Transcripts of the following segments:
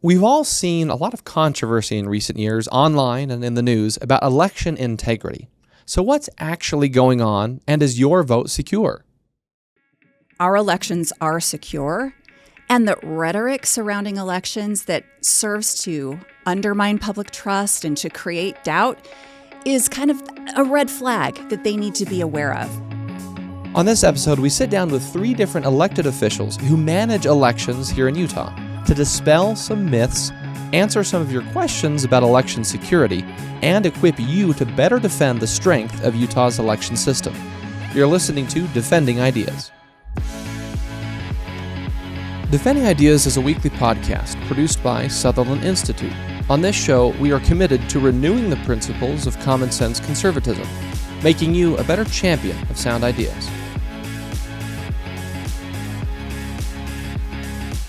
We've all seen a lot of controversy in recent years, online and in the news, about election integrity. So what's actually going on, and is your vote secure? Our elections are secure, and the rhetoric surrounding elections that serves to undermine public trust and to create doubt is kind of a red flag that they need to be aware of. On this episode, we sit down with 3 different elected officials who manage elections here in Utah to dispel some myths, answer some of your questions about election security, and equip you to better defend the strength of Utah's election system. You're listening to Defending Ideas. Defending Ideas is a weekly podcast produced by Sutherland Institute. On this show, we are committed to renewing the principles of common sense conservatism, making you a better champion of sound ideas.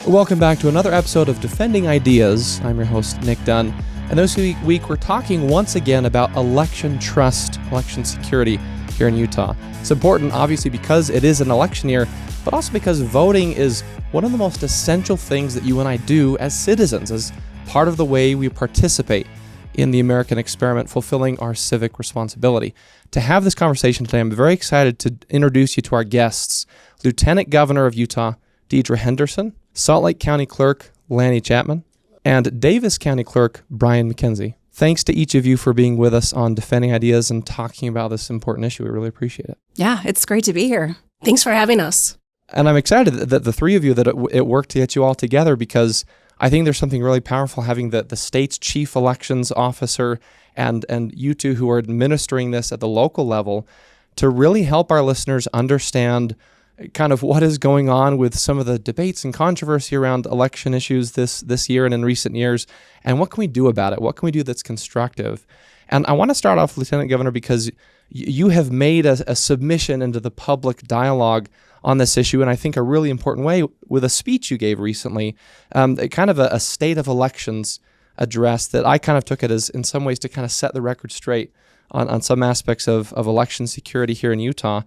Welcome back to another episode of Defending Ideas. I'm your host, Nic Dunn, and this week we're talking once again about election trust, election security here in Utah. It's important, obviously, because it is an election year, but also because voting is one of the most essential things that you and I do as citizens, as part of the way we participate in the American experiment, fulfilling our civic responsibility. To have this conversation today, I'm very excited to introduce you to our guests, Lieutenant Governor of Utah, Deidre Henderson, Salt Lake County Clerk, Lannie Chapman, and Davis County Clerk, McKenzie. Thanks to each of you for being with us on Defending Ideas and talking about this important issue. We really appreciate it. Yeah, it's great to be here. Thanks for having us. And I'm excited that the 3 of you, that it worked to get you all together, because I think there's something really powerful having the state's chief elections officer and you two who are administering this at the local level to really help our listeners understand kind of what is going on with some of the debates and controversy around election issues this year and in recent years, and what can we do about it? What can we do that's constructive? And I want to start off, Lieutenant Governor, because you have made a submission into the public dialogue on this issue, and I think a really important way, with a speech you gave recently, kind of a state of elections address that I kind of took it as, in some ways, to kind of set the record straight on some aspects of election security here in Utah.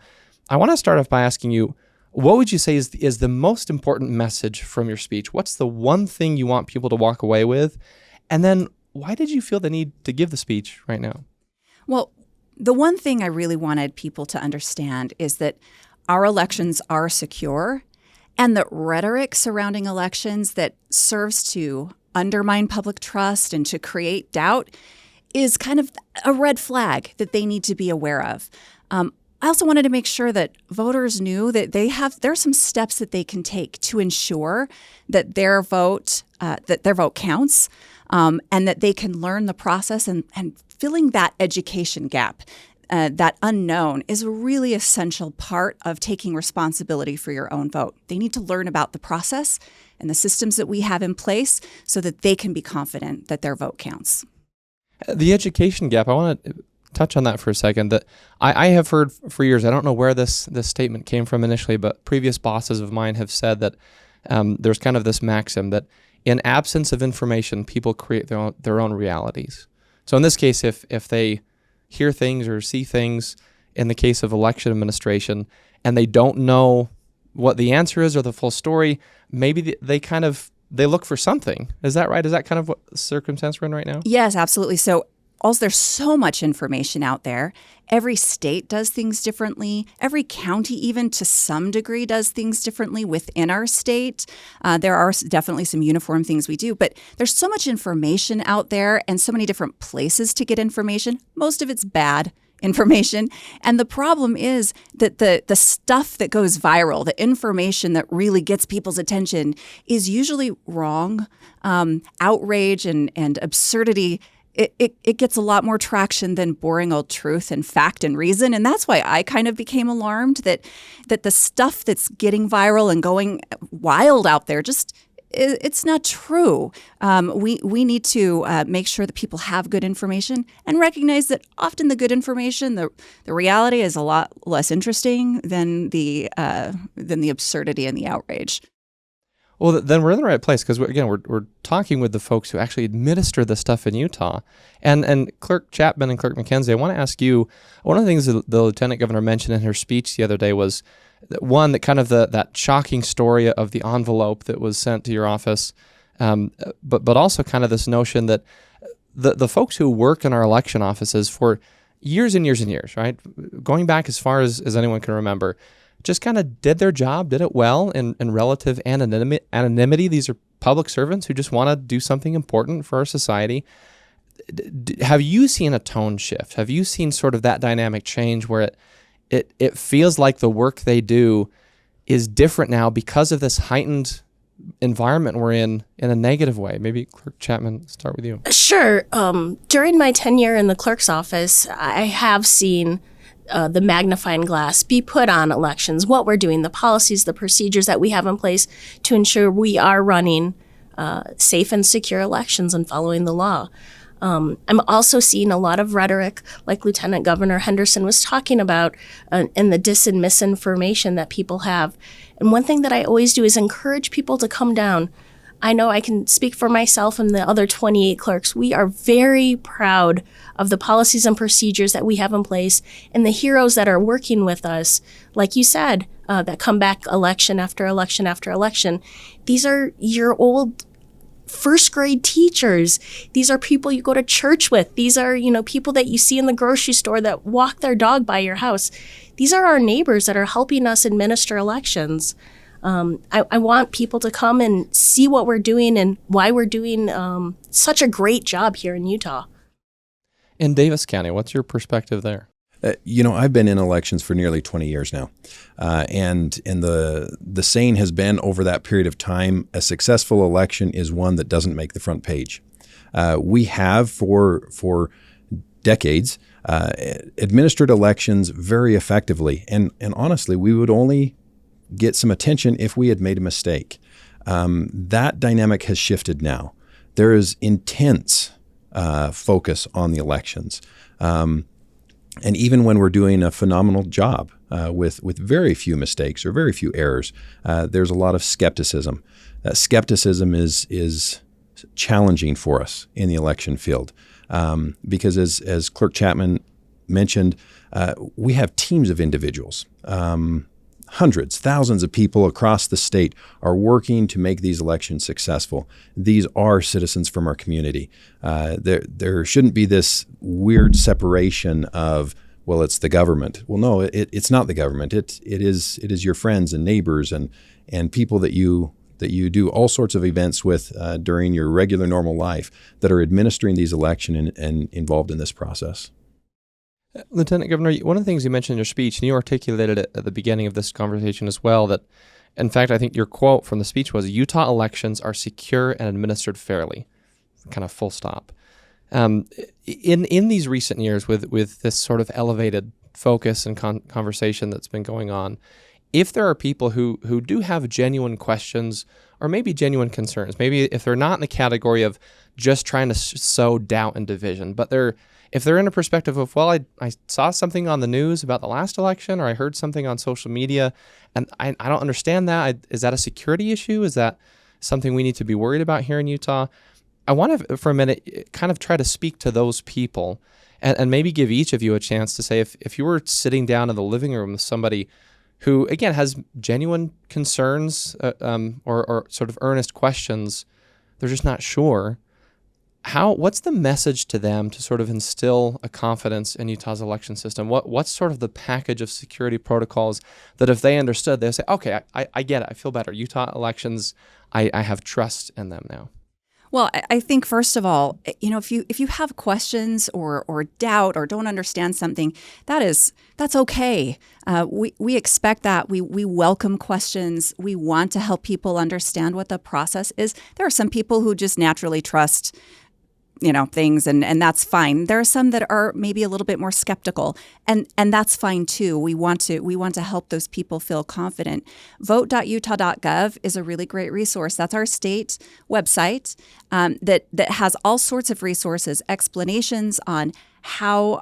I want to start off by asking you, what would you say is the most important message from your speech? What's the one thing you want people to walk away with? And then why did you feel the need to give the speech right now? Well, the one thing I really wanted people to understand is that our elections are secure, and the rhetoric surrounding elections that serves to undermine public trust and to create doubt is kind of a red flag that they need to be aware of. I also wanted to make sure that voters knew that there's some steps that they can take to ensure that their vote counts, and that they can learn the process, and filling that education gap. That unknown is a really essential part of taking responsibility for your own vote. They need to learn about the process and the systems that we have in place so that they can be confident that their vote counts. The education gap, I want to touch on that for a second. That I have heard for years, I don't know where this statement came from initially, but previous bosses of mine have said that there's kind of this maxim that in absence of information, people create their own realities. So in this case, if they hear things or see things in the case of election administration and they don't know what the answer is or the full story, maybe they look for something. Is that right? Is that kind of what circumstance we're in right now? Yes, absolutely. So also, there's so much information out there. Every state does things differently. Every county, even to some degree, does things differently within our state. There are definitely some uniform things we do, but there's so much information out there and so many different places to get information. Most of it's bad information. And the problem is that the stuff that goes viral, the information that really gets people's attention, is usually wrong. Outrage and absurdity, it gets a lot more traction than boring old truth and fact and reason. And that's why I kind of became alarmed that the stuff that's getting viral and going wild out there, it's not true. We need to make sure that people have good information and recognize that often the good information, the reality is a lot less interesting than the absurdity and the outrage. Well, then we're in the right place, because we're talking with the folks who actually administer this stuff in Utah. And Clerk Chapman and Clerk McKenzie, I want to ask you, one of the things the Lieutenant Governor mentioned in her speech the other day was that, one, that kind of that shocking story of the envelope that was sent to your office but also kind of this notion that the folks who work in our election offices for years and years and years, right, going back as far as anyone can remember, just kind of did their job, did it well in relative anonymity. These are public servants who just want to do something important for our society. Have you seen a tone shift? Have you seen sort of that dynamic change where it feels like the work they do is different now because of this heightened environment we're in a negative way? Maybe Clerk Chapman, start with you. Sure. During my tenure in the clerk's office, I have seen the magnifying glass be put on elections, what we're doing, the policies, the procedures that we have in place to ensure we are running safe and secure elections and following the law. I'm also seeing a lot of rhetoric, like Lieutenant Governor Henderson was talking about, and the dis and misinformation that people have. And one thing that I always do is encourage people to come down. I know I can speak for myself and the other 28 clerks. We are very proud of the policies and procedures that we have in place and the heroes that are working with us, like you said, that come back election after election after election. These are your old first grade teachers. These are people you go to church with. These are, people that you see in the grocery store that walk their dog by your house. These are our neighbors that are helping us administer elections. I want people to come and see what we're doing and why we're doing such a great job here in Utah. In Davis County, what's your perspective there? I've been in elections for nearly 20 years now, and the saying has been over that period of time, a successful election is one that doesn't make the front page. We have for decades administered elections very effectively, and honestly, we would only get some attention if we had made a mistake. That dynamic has shifted now. There is intense focus on the elections. And even when we're doing a phenomenal job with very few mistakes or very few errors, there's a lot of skepticism. That skepticism is challenging for us in the election field because as Clerk Chapman mentioned, we have teams of individuals. Hundreds, thousands of people across the state are working to make these elections successful. These are citizens from our community. There shouldn't be this weird separation of, well, it's the government. Well, no, it's not the government. It is your friends and neighbors and people that you do all sorts of events with during your regular normal life that are administering these elections and involved in this process. Lieutenant Governor, one of the things you mentioned in your speech, and you articulated it at the beginning of this conversation as well, that, in fact, I think your quote from the speech was, Utah elections are secure and administered fairly, kind of full stop. In these recent years, with this sort of elevated focus and conversation that's been going on, if there are people who do have genuine questions or maybe genuine concerns, maybe if they're not in the category of just trying to sow doubt and division, but if they're in a perspective of, well, I saw something on the news about the last election, or I heard something on social media, and I don't understand that. Is that a security issue? Is that something we need to be worried about here in Utah? I want to, for a minute, kind of try to speak to those people and maybe give each of you a chance to say, if you were sitting down in the living room with somebody who, again, has genuine concerns or sort of earnest questions, they're just not sure, what's the message to them to sort of instill a confidence in Utah's election system? What's sort of the package of security protocols that if they understood, they'll say, okay, I get it. I feel better. Utah elections, I have trust in them now. Well, I think, first of all, if you have questions or doubt or don't understand something, that's okay. We expect that. We welcome questions. We want to help people understand what the process is. There are some people who just naturally trust things, and that's fine. There are some that are maybe a little bit more skeptical, and that's fine too. We want to help those people feel confident. Vote.utah.gov is a really great resource. That's our state website that has all sorts of resources, explanations on how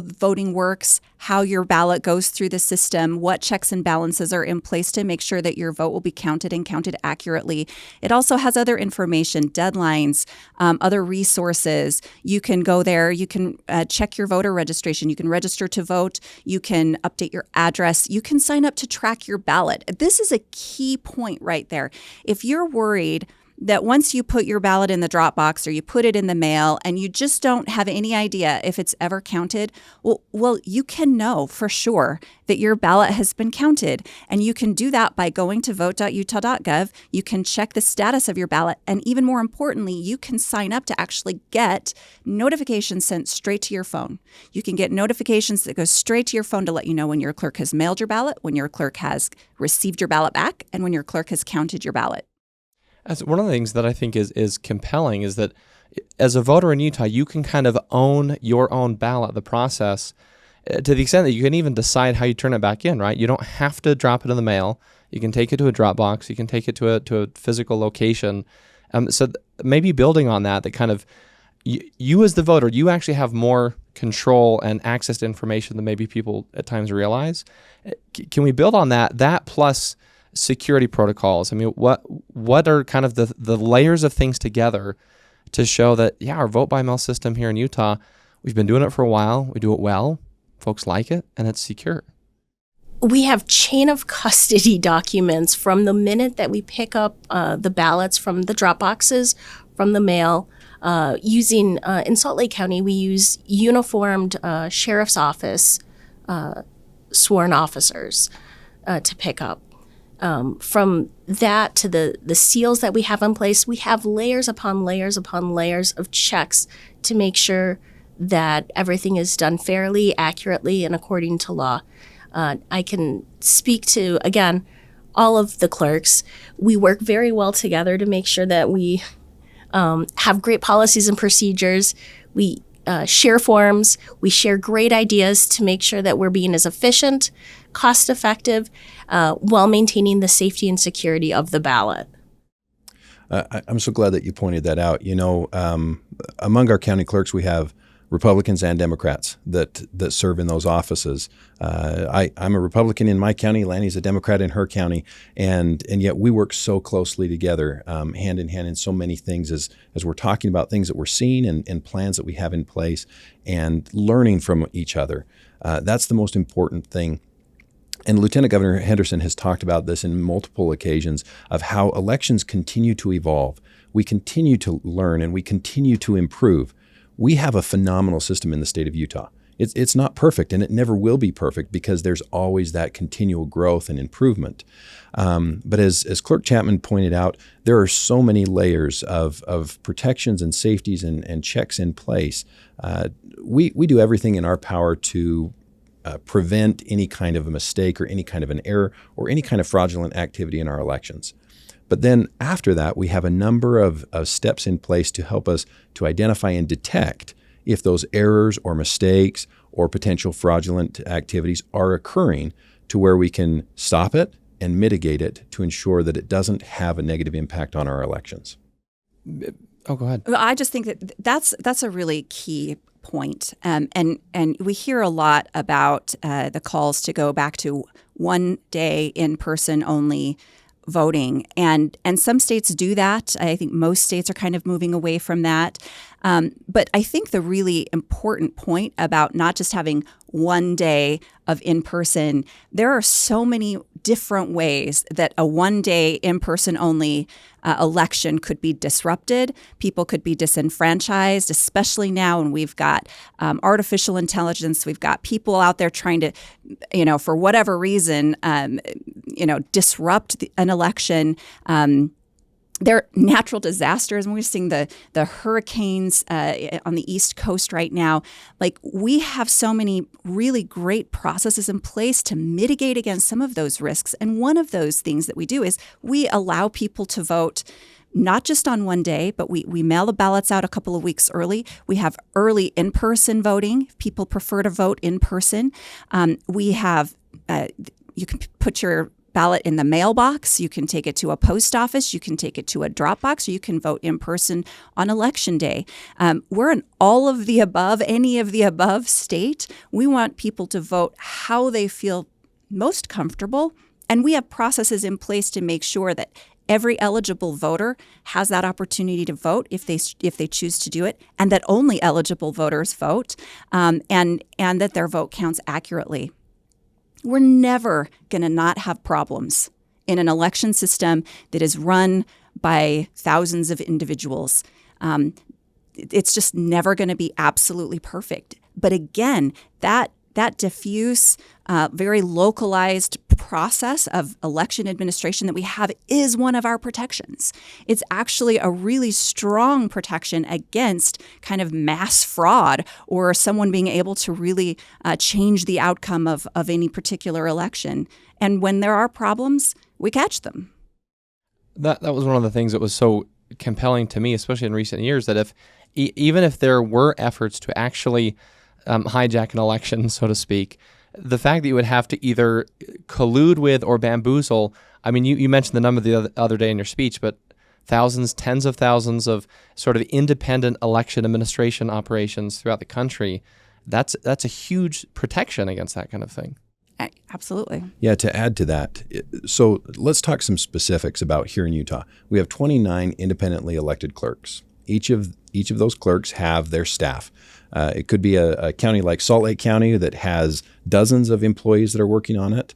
voting works, how your ballot goes through the system, what checks and balances are in place to make sure that your vote will be counted and counted accurately. It also has other information, deadlines, other resources. You can go there. You can check your voter registration. You can register to vote. You can update your address. You can sign up to track your ballot. This is a key point right there. If you're worried that once you put your ballot in the drop box or you put it in the mail and you just don't have any idea if it's ever counted, well, you can know for sure that your ballot has been counted. And you can do that by going to vote.utah.gov. You can check the status of your ballot. And even more importantly, you can sign up to actually get notifications sent straight to your phone. You can get notifications that go straight to your phone to let you know when your clerk has mailed your ballot, when your clerk has received your ballot back, and when your clerk has counted your ballot. That's one of the things that I think is compelling is that as a voter in Utah, you can kind of own your own ballot, the process, to the extent that you can even decide how you turn it back in, right? You don't have to drop it in the mail. You can take it to a drop box. You can take it to a physical location. Maybe building on that kind of, you as the voter, you actually have more control and access to information than maybe people at times realize. Can we build on that? That plus security protocols. I mean, what are kind of the layers of things together to show that, our vote by mail system here in Utah, we've been doing it for a while, we do it well, folks like it, and it's secure. We have chain of custody documents from the minute that we pick up the ballots from the drop boxes, from the mail. Using in Salt Lake County, we use uniformed sheriff's office sworn officers to pick up. From that to the seals that we have in place, we have layers upon layers upon layers of checks to make sure that everything is done fairly, accurately, and according to law. I can speak to, again, all of the clerks. We work very well together to make sure that we have great policies and procedures. We share forms. We share great ideas to make sure that we're being as efficient, cost-effective, while maintaining the safety and security of the ballot. I'm so glad that you pointed that out. Among our county clerks, we have Republicans and Democrats that serve in those offices. I'm a Republican in my county. Lannie's a Democrat in her county, and yet we work so closely together, hand in hand, in so many things as we're talking about things that we're seeing and plans that we have in place, and learning from each other. That's the most important thing. And Lieutenant Governor Henderson has talked about this in multiple occasions of how elections continue to evolve. We continue to learn and we continue to improve. We have a phenomenal system in the state of Utah. It's not perfect, and it never will be perfect because there's always that continual growth and improvement. But as Clerk Chapman pointed out, there are so many layers of protections and safeties and checks in place. We do everything in our power to prevent any kind of a mistake or any kind of an error or any kind of fraudulent activity in our elections. But then after that, we have a number of steps in place to help us to identify and detect if those errors or mistakes or potential fraudulent activities are occurring, to where we can stop it and mitigate it to ensure that it doesn't have a negative impact on our elections. Oh, go ahead. I just think that's a really key point. And we hear a lot about the calls to go back to one day in person only voting. And some states do that. I think most states are kind of moving away from that. But I think the really important point about not just having one day of in-person, there are so many different ways that a one-day in-person only election could be disrupted. People could be disenfranchised, especially now when we've got artificial intelligence. We've got people out there trying to, for whatever reason, disrupt an election. There are natural disasters, and we're seeing the hurricanes on the East Coast right now. Like, we have so many really great processes in place to mitigate against some of those risks. And one of those things that we do is we allow people to vote not just on one day, but we mail the ballots out a couple of weeks early. We have early in-person voting. If people prefer to vote in person. We have you can put your ballot in the mailbox. You can take it to a post office. You can take it to a drop box, or you can vote in person on election day. We're an all of the above, any of the above state. We want people to vote how they feel most comfortable. And we have processes in place to make sure that every eligible voter has that opportunity to vote if they choose to do it, and that only eligible voters vote, and that their vote counts accurately. We're never going to not have problems in an election system that is run by thousands of individuals. It's just never going to be absolutely perfect. But again, that diffuse, very localized process of election administration that we have is one of our protections. It's actually a really strong protection against kind of mass fraud or someone being able to really change the outcome of any particular election. And when there are problems, we catch them. That was one of the things that was so compelling to me, especially in recent years, that even if there were efforts to actually hijack an election, so to speak, the fact that you would have to either collude with or bamboozle, I mean, you mentioned the number the other day in your speech, but thousands, tens of thousands of sort of independent election administration operations throughout the country, that's a huge protection against that kind of thing. Absolutely. Yeah, to add to that, so let's talk some specifics about here in Utah. We have 29 independently elected clerks. Each of those clerks have their staff. It could be a county like Salt Lake County that has dozens of employees that are working on it,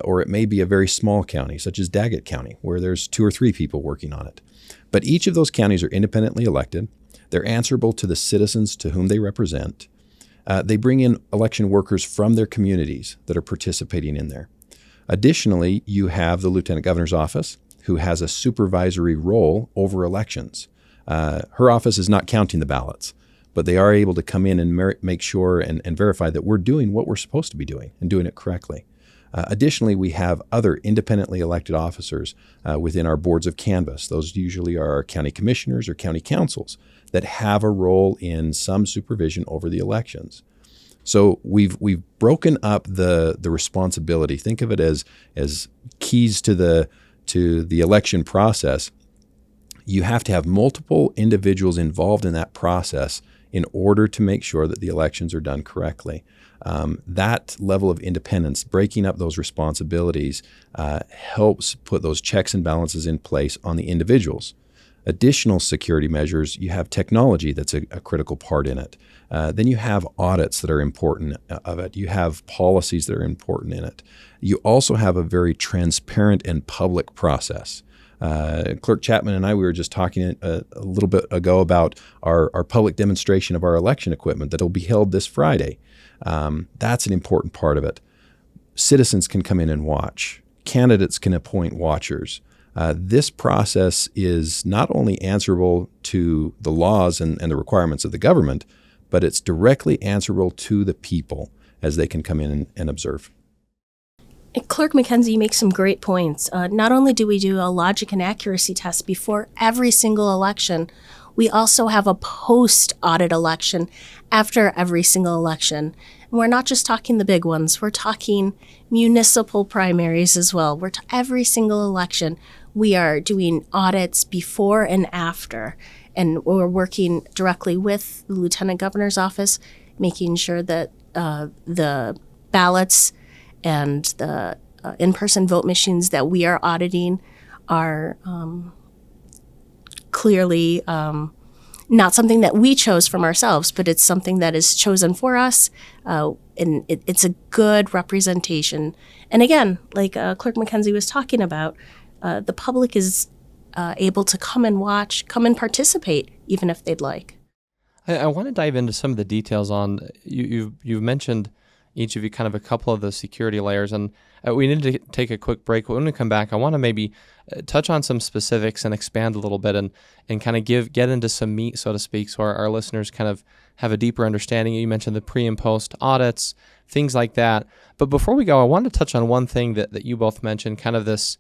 or it may be a very small county such as Daggett County where there's 2 or 3 people working on it. But each of those counties are independently elected. They're answerable to the citizens to whom they represent. They bring in election workers from their communities that are participating in there. Additionally, you have the Lieutenant Governor's office, who has a supervisory role over elections. Her office is not counting the ballots, but they are able to come in and make sure and verify that we're doing what we're supposed to be doing and doing it correctly. Additionally, we have other independently elected officers within our boards of canvass. Those usually are our county commissioners or county councils that have a role in some supervision over the elections. So we've broken up the responsibility. Think of it as keys to the election process. You have to have multiple individuals involved in that process in order to make sure that the elections are done correctly. That level of independence, breaking up those responsibilities, helps put those checks and balances in place on the individuals. Additional security measures, you have technology that's a critical part in it. Then you have audits that are important of it. You have policies that are important in it. You also have a very transparent and public process. Clerk Chapman and I, we were just talking a little bit ago about our public demonstration of our election equipment that will be held this Friday. That's an important part of it. Citizens can come in and watch. Candidates can appoint watchers. This process is not only answerable to the laws and the requirements of the government, but it's directly answerable to the people as they can come in and observe. Clerk McKenzie makes some great points. Not only do we do a logic and accuracy test before every single election, we also have a post-audit election after every single election. And we're not just talking the big ones. We're talking municipal primaries as well. Every single election, we are doing audits before and after. And we're working directly with the Lieutenant Governor's office, making sure that the ballots and the in-person vote machines that we are auditing are clearly not something that we chose from ourselves, but it's something that is chosen for us, and it's a good representation. And again, like Clerk McKenzie was talking about, the public is able to come and watch, come and participate, even if they'd like. I want to dive into some of the details on, you've mentioned each of you kind of a couple of the security layers, and we need to take a quick break. When we come back, I want to maybe touch on some specifics and expand a little bit and kind of get into some meat, so to speak, so our listeners kind of have a deeper understanding. You mentioned the pre and post audits, things like that. But before we go, I want to touch on one thing that you both mentioned, kind of this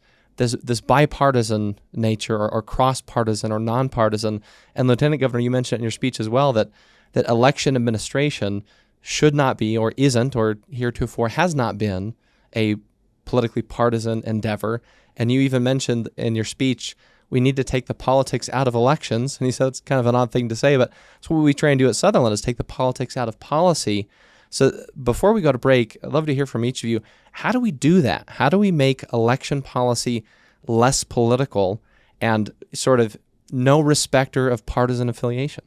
bipartisan nature or cross-partisan or non-partisan. And Lieutenant Governor, you mentioned in your speech as well that election administration should not be or isn't or heretofore has not been a politically partisan endeavor. And you even mentioned in your speech, we need to take the politics out of elections. And he said it's kind of an odd thing to say, but it's what we try and do at Sutherland is take the politics out of policy. So before we go to break, I'd love to hear from each of you. How do we do that? How do we make election policy less political and sort of no respecter of partisan affiliation?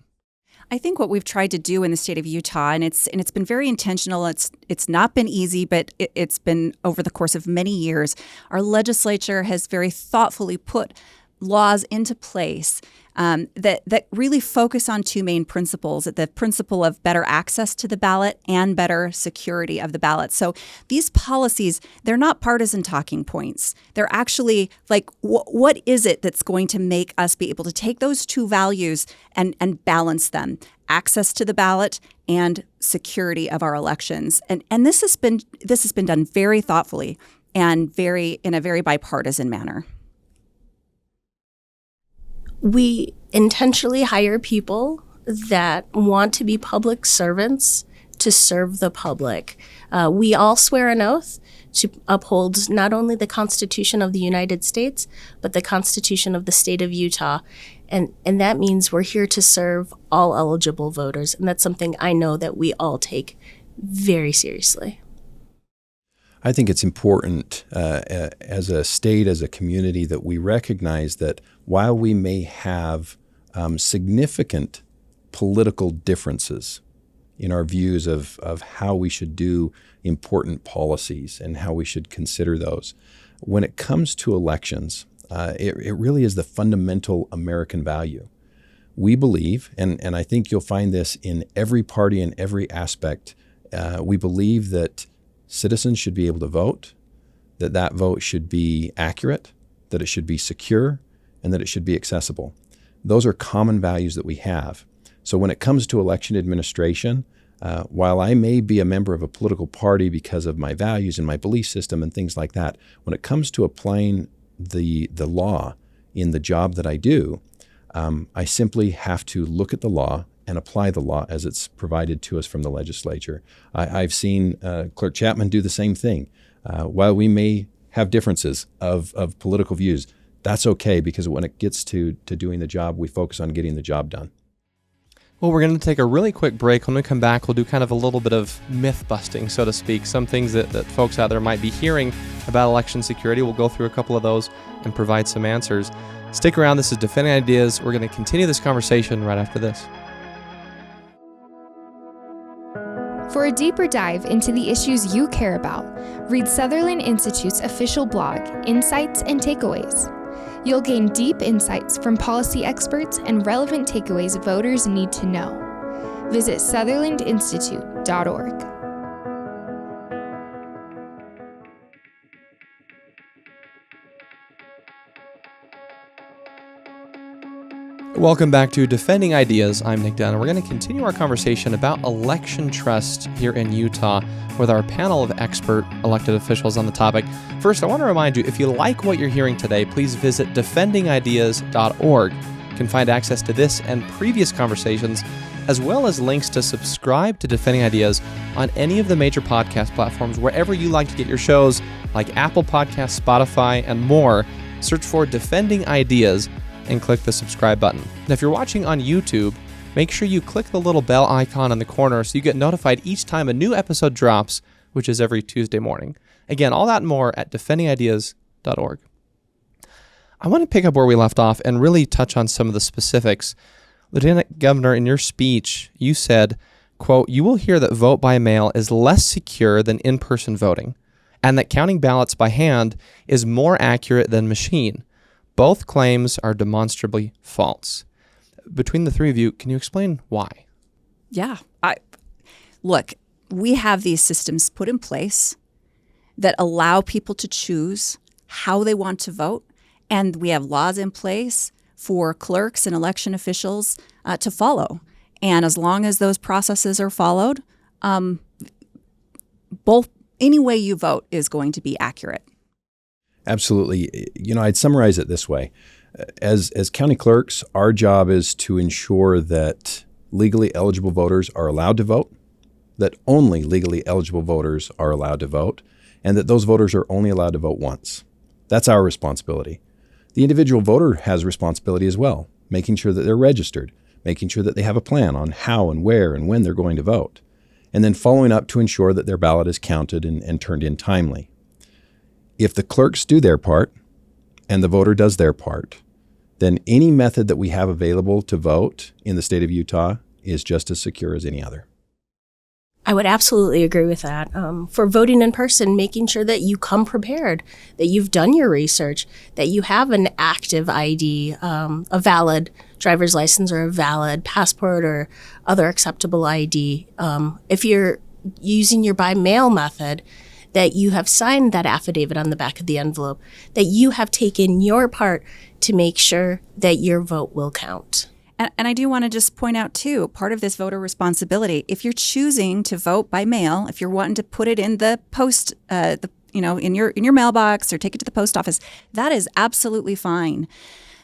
I think what we've tried to do in the state of Utah, and it's been very intentional. It's not been easy, but it's been over the course of many years. Our legislature has very thoughtfully put laws into place that really focus on two main principles: the principle of better access to the ballot and better security of the ballot. So these policies, they're not partisan talking points. They're actually like, what is it that's going to make us be able to take those two values and balance them? Access to the ballot and security of our elections. And this has been done very thoughtfully and in a very bipartisan manner. We intentionally hire people that want to be public servants to serve the public. We all swear an oath to uphold not only the Constitution of the United States, but the Constitution of the state of Utah. And that means we're here to serve all eligible voters. And that's something I know that we all take very seriously. I think it's important as a state, as a community, that we recognize that while we may have significant political differences in our views of how we should do important policies and how we should consider those, when it comes to elections, it really is the fundamental American value. We believe, and I think you'll find this in every party in every aspect, we believe that citizens should be able to vote, that vote should be accurate, that it should be secure, and that it should be accessible. Those are common values that we have. So when it comes to election administration, while I may be a member of a political party because of my values and my belief system and things like that, when it comes to applying the law in the job that I do, I simply have to look at the law and apply the law as it's provided to us from the legislature. I've seen Clerk Chapman do the same thing. While we may have differences of political views, that's okay, because when it gets to doing the job, we focus on getting the job done. Well, we're going to take a really quick break. When we come back, we'll do kind of a little bit of myth busting, so to speak. Some things that folks out there might be hearing about election security. We'll go through a couple of those and provide some answers. Stick around. This is Defending Ideas. We're going to continue this conversation right after this. For a deeper dive into the issues you care about, read Sutherland Institute's official blog, Insights and Takeaways. You'll gain deep insights from policy experts and relevant takeaways voters need to know. Visit sutherlandinstitute.org. Welcome back to Defending Ideas. I'm Nic Dunn, and we're going to continue our conversation about election trust here in Utah with our panel of expert elected officials on the topic. First, I want to remind you, if you like what you're hearing today, please visit defendingideas.org. You can find access to this and previous conversations, as well as links to subscribe to Defending Ideas on any of the major podcast platforms, wherever you like to get your shows, like Apple Podcasts, Spotify, and more. Search for Defending Ideas and click the subscribe button. Now, if you're watching on YouTube, make sure you click the little bell icon in the corner so you get notified each time a new episode drops, which is every Tuesday morning. Again, all that and more at defendingideas.org. I want to pick up where we left off and really touch on some of the specifics. Lieutenant Governor, in your speech, you said, quote, "You will hear that vote by mail is less secure than in-person voting, and that counting ballots by hand is more accurate than machine. Both claims are demonstrably false." Between the three of you, can you explain why? Yeah. Look, we have these systems put in place that allow people to choose how they want to vote, and we have laws in place for clerks and election officials to follow. And as long as those processes are followed, any way you vote is going to be accurate. Absolutely. I'd summarize it this way. As county clerks, our job is to ensure that legally eligible voters are allowed to vote, that only legally eligible voters are allowed to vote, and that those voters are only allowed to vote once. That's our responsibility. The individual voter has responsibility as well, making sure that they're registered, making sure that they have a plan on how and where and when they're going to vote, and then following up to ensure that their ballot is counted and turned in timely. If the clerks do their part and the voter does their part, then any method that we have available to vote in the state of Utah is just as secure as any other. I would absolutely agree with that. For voting in person, making sure that you come prepared, that you've done your research, that you have an active ID, a valid driver's license or a valid passport or other acceptable ID. If you're using your by mail method, that you have signed that affidavit on the back of the envelope, that you have taken your part to make sure that your vote will count. And I do want to just point out, too, part of this voter responsibility, if you're choosing to vote by mail, if you're wanting to put it in the post, in your mailbox or take it to the post office, that is absolutely fine.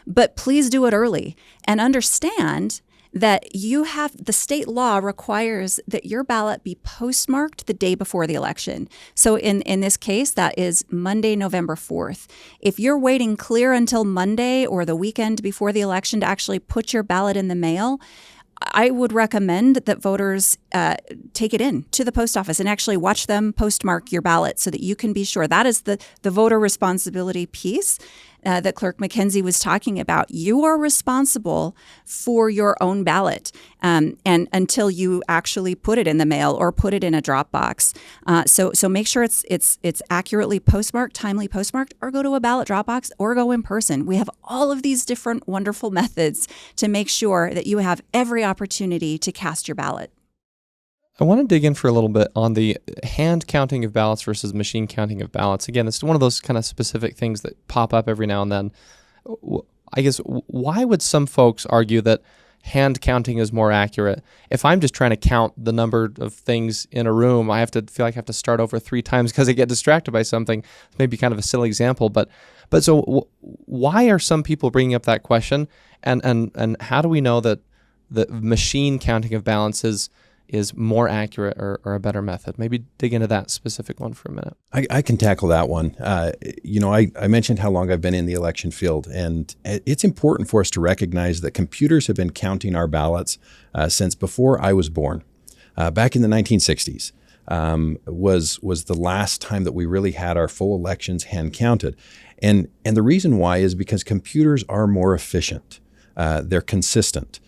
But please do it early and understand that the state law requires that your ballot be postmarked the day before the election. So in this case, that is Monday, November 4th. If you're waiting clear until Monday or the weekend before the election to actually put your ballot in the mail, I would recommend that voters take it in to the post office and actually watch them postmark your ballot so that you can be sure. That is the voter responsibility piece that Clerk McKenzie was talking about. You are responsible for your own ballot and until you actually put it in the mail or put it in a drop box. So make sure it's accurately postmarked, timely postmarked, or go to a ballot drop box or go in person. We have all of these different wonderful methods to make sure that you have every opportunity to cast your ballot. I want to dig in for a little bit on the hand counting of ballots versus machine counting of ballots. Again, it's one of those kind of specific things that pop up every now and then. I guess, why would some folks argue that hand counting is more accurate? If I'm just trying to count the number of things in a room, I feel like I have to start over 3 times because I get distracted by something. Maybe kind of a silly example, but so why are some people bringing up that question? And how do we know that the machine counting of ballots is more accurate or a better method? Maybe dig into that specific one for a minute. I can tackle that one. I mentioned how long I've been in the election field, and it's important for us to recognize that computers have been counting our ballots since before I was born. Back in the 1960s was the last time that we really had our full elections hand counted. And the reason why is because computers are more efficient. They're consistent.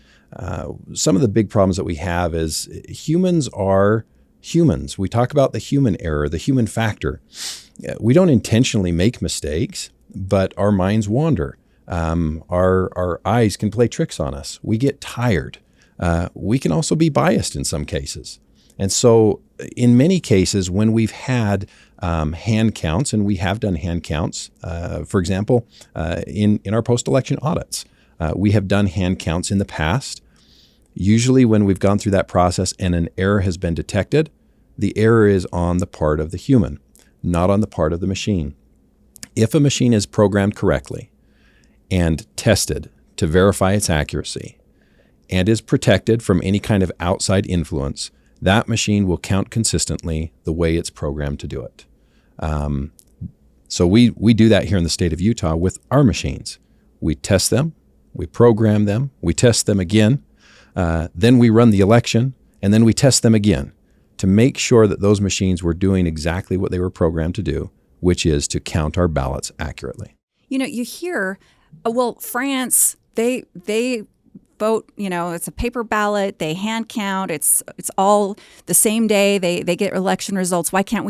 Some of the big problems that we have is humans are humans. We talk about the human error, the human factor. We don't intentionally make mistakes, but our minds wander. Our eyes can play tricks on us. We get tired. We can also be biased in some cases. And so in many cases, when we've had hand counts, and we have done hand counts, for example, in our post-election audits, we have done hand counts in the past. Usually when we've gone through that process and an error has been detected, the error is on the part of the human, not on the part of the machine. If a machine is programmed correctly and tested to verify its accuracy and is protected from any kind of outside influence, that machine will count consistently the way it's programmed to do it. So we do that here in the state of Utah with our machines. We test them, we program them, we test them again, then we run the election, and then we test them again to make sure that those machines were doing exactly what they were programmed to do, which is to count our ballots accurately. You hear, France, they vote, it's a paper ballot, they hand count, it's all the same day, they get election results. Why can't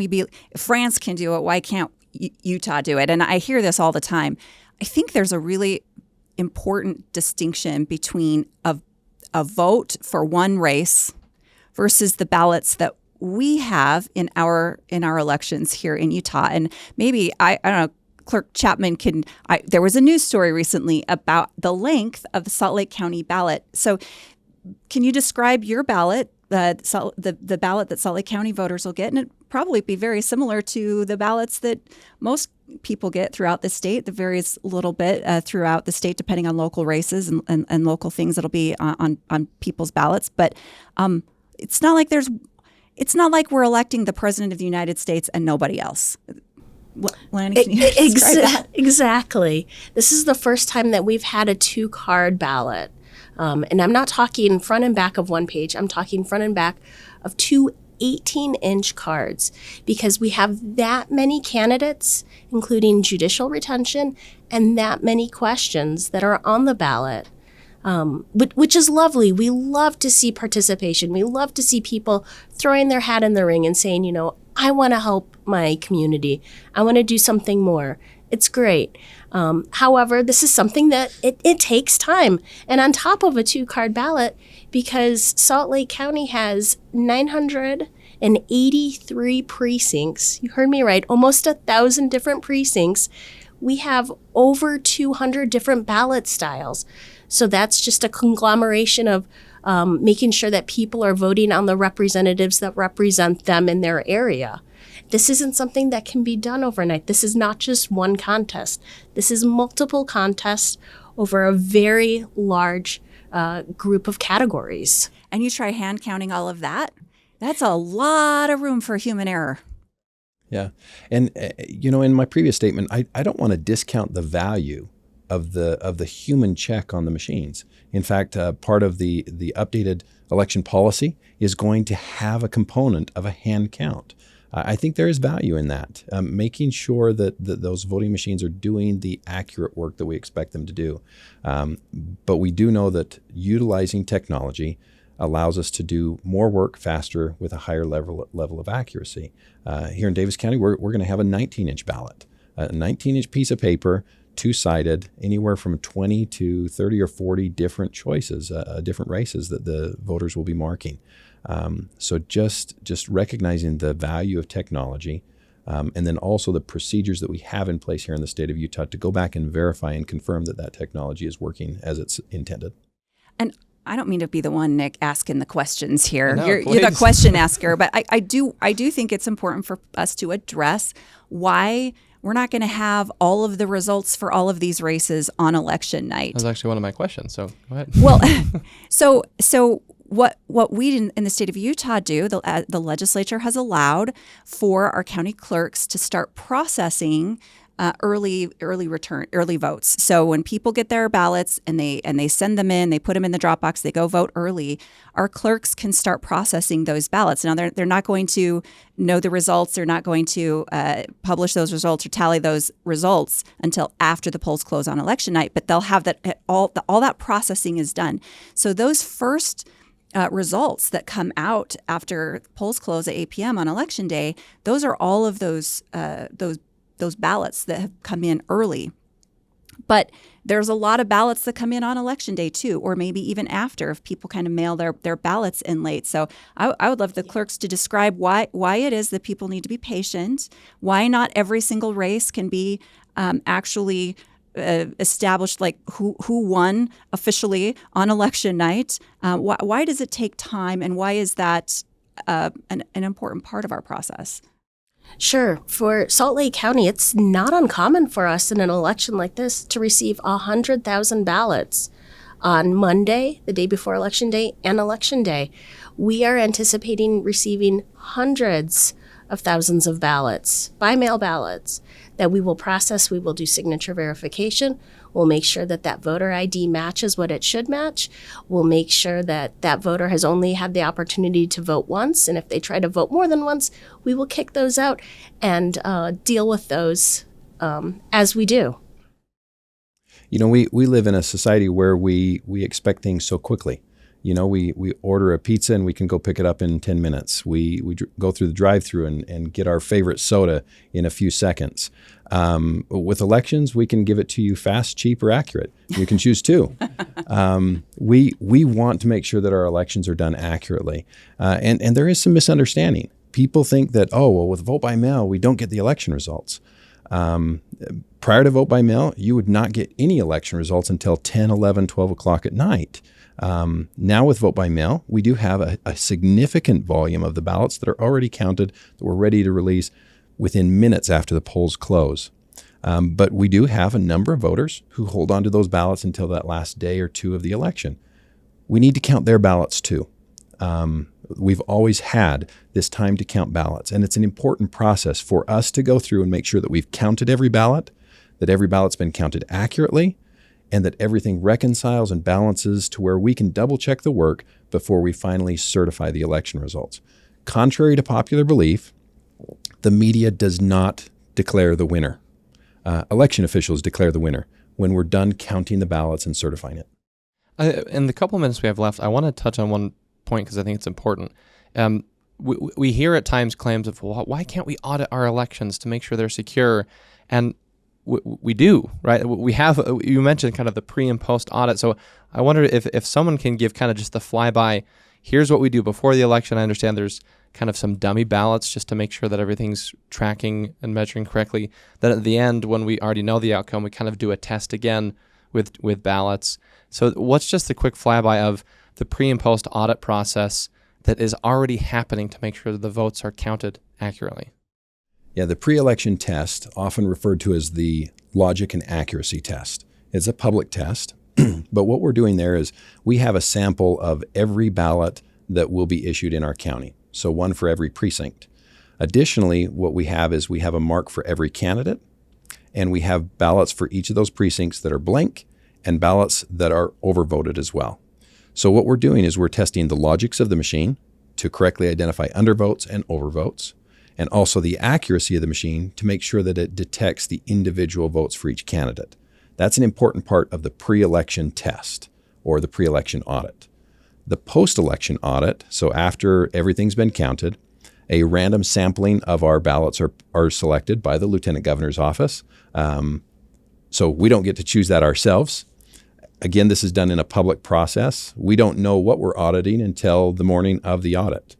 France can do it, why can't Utah do it? And I hear this all the time. I think there's a really important distinction between a vote for one race versus the ballots that we have in our elections here in Utah. And maybe, I don't know, Clerk Chapman there was a news story recently about the length of the Salt Lake County ballot. So can you describe your ballot, the ballot that Salt Lake County voters will get? And it'd probably be very similar to the ballots that most people get throughout the state. That varies a little bit throughout the state, depending on local races and local things that'll be on people's ballots. But it's not like we're electing the president of the United States and nobody else. Lannie, can you describe that? Exactly. This is the first time that we've had a 2-card ballot. And I'm not talking front and back of one page. I'm talking front and back of 2 18-inch cards, because we have that many candidates, including judicial retention, and that many questions that are on the ballot. which is lovely. We love to see participation. We love to see people throwing their hat in the ring and saying, I want to help my community. I want to do something more. It's great. However, this is something that it takes time. And on top of a 2-card ballot, because Salt Lake County has 983 precincts, you heard me right, almost 1,000 different precincts, we have over 200 different ballot styles. So that's just a conglomeration of making sure that people are voting on the representatives that represent them in their area. This isn't something that can be done overnight. This is not just one contest. This is multiple contests over a very large group of categories. And you try hand counting all of that? That's a lot of room for human error. Yeah. And, in my previous statement, I don't want to discount the value of the human check on the machines. In fact, part of the updated election policy is going to have a component of a hand count. I think there is value in that, making sure that those voting machines are doing the accurate work that we expect them to do. But we do know that utilizing technology allows us to do more work faster with a higher level of accuracy. Here in Davis County, we're going to have a 19-inch ballot, a 19-inch piece of paper, two-sided, anywhere from 20 to 30 or 40 different choices, different races that the voters will be marking. So just recognizing the value of technology, and then also the procedures that we have in place here in the state of Utah to go back and verify and confirm that technology is working as it's intended. And I don't mean to be the one, Nick, asking the questions here. No, you're the question asker, but I do think it's important for us to address why we're not going to have all of the results for all of these races on election night. That was actually one of my questions, so go ahead. Well, so what we in the state of Utah do, the legislature has allowed for our county clerks to start processing early votes. So when people get their ballots and they send them in, they put them in the drop box, they go vote early, our clerks can start processing those ballots. Now they're not going to know the results, they're not going to publish those results or tally those results until after the polls close on election night, but they'll have that all that processing is done. So those first results that come out after polls close at 8 p.m. on election day, those are all of those ballots that have come in early. But there's a lot of ballots that come in on election day too, or maybe even after if people kind of mail their ballots in late. So I would love the clerks to describe why it is that people need to be patient, why not every single race can be actually established, like who won officially on election night. Why does it take time, and why is that an important part of our process? Sure. For Salt Lake County, it's not uncommon for us in an election like this to receive 100,000 ballots on Monday, the day before Election Day, and Election Day. We are anticipating receiving hundreds of thousands of ballots, by-mail ballots, that we will process. We will do signature verification. We'll make sure that voter ID matches what it should match. We'll make sure that voter has only had the opportunity to vote once, and if they try to vote more than once, we will kick those out and deal with those as we do. We live in a society where we expect things so quickly. We order a pizza and we can go pick it up in 10 minutes. We go through the drive-through and get our favorite soda in a few seconds. With elections, we can give it to you fast, cheap, or accurate. You can choose two. We want to make sure that our elections are done accurately. And there is some misunderstanding. People think that, with vote by mail, we don't get the election results. Prior to vote by mail, you would not get any election results until 10, 11, 12 o'clock at night. Now with vote by mail, we do have a significant volume of the ballots that are already counted, that we're ready to release within minutes after the polls close. But we do have a number of voters who hold on to those ballots until that last day or two of the election. We need to count their ballots too. We've always had this time to count ballots, and it's an important process for us to go through and make sure that we've counted every ballot, that every ballot's been counted accurately, and that everything reconciles and balances to where we can double check the work before we finally certify the election results. Contrary to popular belief, the media does not declare the winner. Election officials declare the winner when we're done counting the ballots and certifying it. In the couple minutes we have left, I want to touch on one point because I think it's important. We hear at times claims of, well, why can't we audit our elections to make sure they're secure? And we do, right? We have, you mentioned kind of the pre and post audit. So I wonder if someone can give kind of just the flyby, here's what we do before the election. I understand there's kind of some dummy ballots just to make sure that everything's tracking and measuring correctly. Then at the end, when we already know the outcome, we kind of do a test again with ballots. So what's just the quick flyby of the pre and post audit process that is already happening to make sure that the votes are counted accurately? Yeah, the pre-election test, often referred to as the logic and accuracy test. It's a public test, but what we're doing there is we have a sample of every ballot that will be issued in our county, so one for every precinct. Additionally, what we have is we have a mark for every candidate, and we have ballots for each of those precincts that are blank and ballots that are overvoted as well. So what we're doing is we're testing the logics of the machine to correctly identify undervotes and overvotes, and also the accuracy of the machine to make sure that it detects the individual votes for each candidate. That's an important part of the pre-election test or the pre-election audit. The post-election audit, so after everything's been counted, a random sampling of our ballots are selected by the Lieutenant Governor's office. So we don't get to choose that ourselves. Again, this is done in a public process. We don't know what we're auditing until the morning of the audit.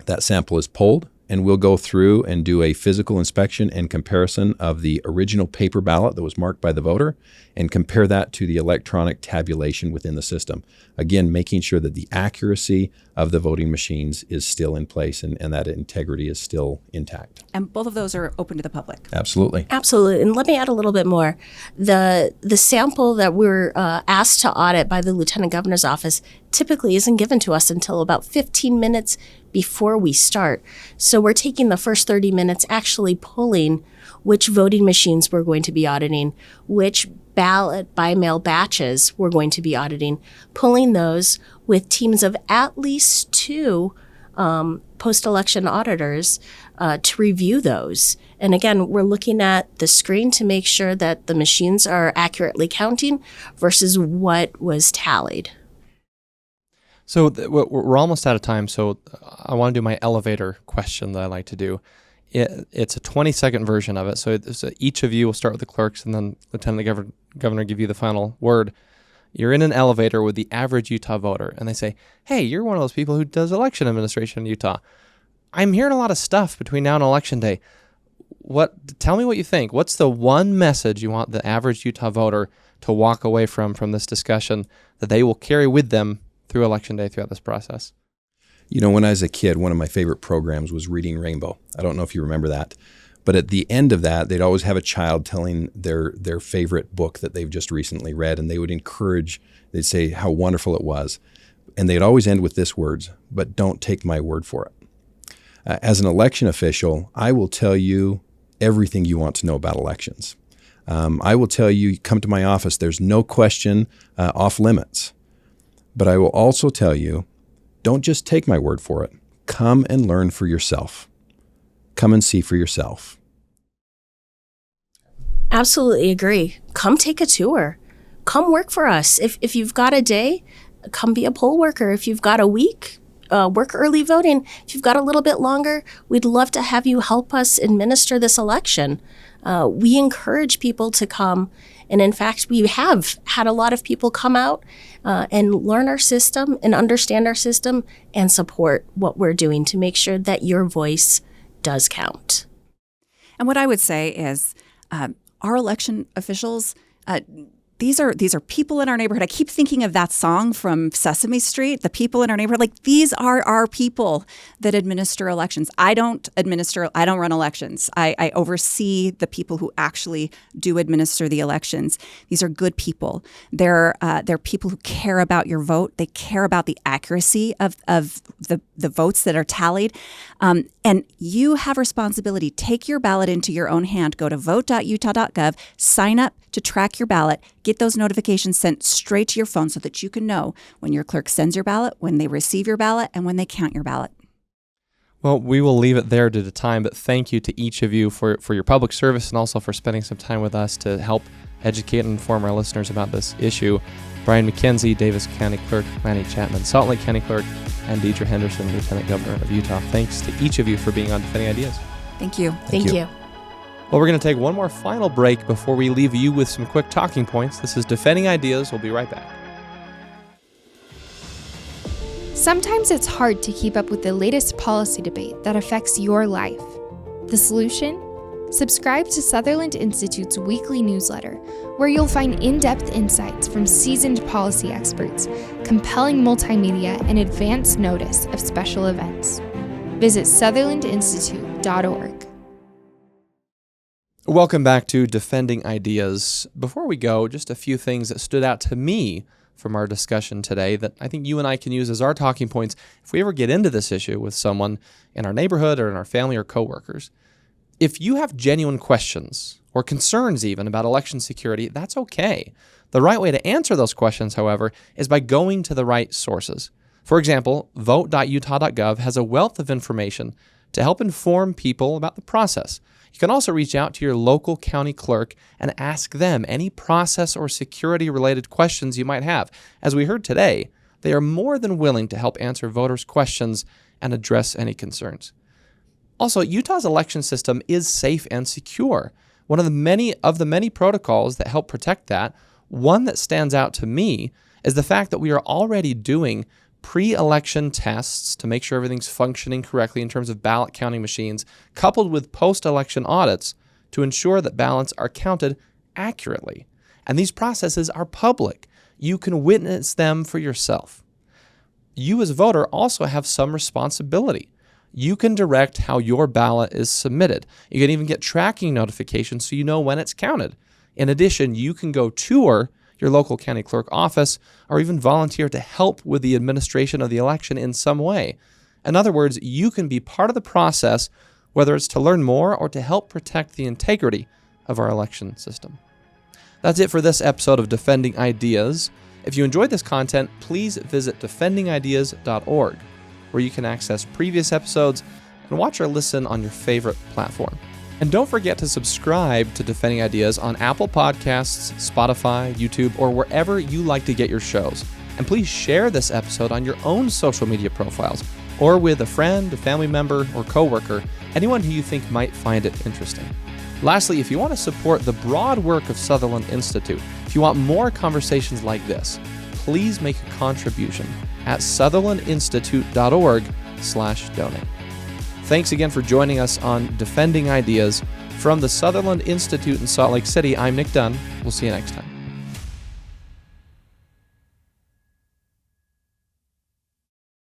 That sample is pulled, and we'll go through and do a physical inspection and comparison of the original paper ballot that was marked by the voter and compare that to the electronic tabulation within the system. Again, making sure that the accuracy of the voting machines is still in place and that integrity is still intact. And both of those are open to the public. Absolutely. Absolutely. And let me add a little bit more. The sample that we're asked to audit by the Lieutenant Governor's office typically isn't given to us until about 15 minutes before we start. So we're taking the first 30 minutes actually pulling which voting machines we're going to be auditing, which ballot by mail batches we're going to be auditing, pulling those with teams of at least 2 post-election auditors to review those. And again, we're looking at the screen to make sure that the machines are accurately counting versus what was tallied. So we're almost out of time, so I want to do my elevator question that I like to do. It's a 20-second version of it, so each of you will start with the clerks, and then Lieutenant Governor give you the final word. You're in an elevator with the average Utah voter, and they say, hey, you're one of those people who does election administration in Utah. I'm hearing a lot of stuff between now and Election Day. Tell me what you think. What's the one message you want the average Utah voter to walk away from this discussion that they will carry with them through Election Day throughout this process? You know, when I was a kid, one of my favorite programs was Reading Rainbow. I don't know if you remember that. But at the end of that, they'd always have a child telling their favorite book that they've just recently read, and they would encourage, they'd say how wonderful it was. And they'd always end with this words, but don't take my word for it. As an election official, I will tell you everything you want to know about elections. I will tell you, come to my office, there's no question off limits. But I will also tell you, don't just take my word for it. Come and learn for yourself. Come and see for yourself. Absolutely agree. Come take a tour. Come work for us. If you've got a day, come be a poll worker. If you've got a week, work early voting. If you've got a little bit longer, we'd love to have you help us administer this election. We encourage people to come. And in fact, we have had a lot of people come out and learn our system and understand our system and support what we're doing to make sure that your voice does count. And what I would say is our election officials, these are people in our neighborhood. I keep thinking of that song from Sesame Street, the people in our neighborhood. Like, these are our people that administer elections. I don't run elections. I oversee the people who actually do administer the elections. These are good people. They're people who care about your vote. They care about the accuracy of the votes that are tallied. And you have responsibility. Take your ballot into your own hand. Go to vote.utah.gov, sign up to track your ballot, get those notifications sent straight to your phone so that you can know when your clerk sends your ballot, when they receive your ballot, and when they count your ballot. Well, we will leave it there due to time, but thank you to each of you for your public service and also for spending some time with us to help educate and inform our listeners about this issue. Brian McKenzie, Davis County Clerk, Lannie Chapman, Salt Lake County Clerk, and Deidre Henderson, Lieutenant Governor of Utah. Thanks to each of you for being on Defending Ideas. Thank you. Thank you. Well, we're going to take one more final break before we leave you with some quick talking points. This is Defending Ideas. We'll be right back. Sometimes it's hard to keep up with the latest policy debate that affects your life. The solution? Subscribe to Sutherland Institute's weekly newsletter, where you'll find in-depth insights from seasoned policy experts, compelling multimedia, and advance notice of special events. Visit sutherlandinstitute.org. Welcome back to Defending Ideas. Before we go, just a few things that stood out to me from our discussion today that I think you and I can use as our talking points if we ever get into this issue with someone in our neighborhood or in our family or coworkers. If you have genuine questions or concerns even about election security, that's okay. The right way to answer those questions, however, is by going to the right sources. For example, vote.utah.gov has a wealth of information to help inform people about the process. You can also reach out to your local county clerk and ask them any process or security-related questions you might have. As we heard today, they are more than willing to help answer voters' questions and address any concerns. Also, Utah's election system is safe and secure. One of the many protocols that help protect that, one that stands out to me, is the fact that we are already doing pre-election tests to make sure everything's functioning correctly in terms of ballot counting machines, coupled with post-election audits to ensure that ballots are counted accurately. And these processes are public. You can witness them for yourself. You as a voter also have some responsibility. You can direct how your ballot is submitted. You can even get tracking notifications so you know when it's counted. In addition, you can go tour your local county clerk office, or even volunteer to help with the administration of the election in some way. In other words, you can be part of the process, whether it's to learn more or to help protect the integrity of our election system. That's it for this episode of Defending Ideas. If you enjoyed this content, please visit defendingideas.org, where you can access previous episodes and watch or listen on your favorite platform. And don't forget to subscribe to Defending Ideas on Apple Podcasts, Spotify, YouTube, or wherever you like to get your shows. And please share this episode on your own social media profiles or with a friend, a family member, or coworker, anyone who you think might find it interesting. Lastly, if you want to support the broad work of Sutherland Institute, if you want more conversations like this, please make a contribution at sutherlandinstitute.org/donate. Thanks again for joining us on Defending Ideas. From the Sutherland Institute in Salt Lake City, I'm Nic Dunn. We'll see you next time.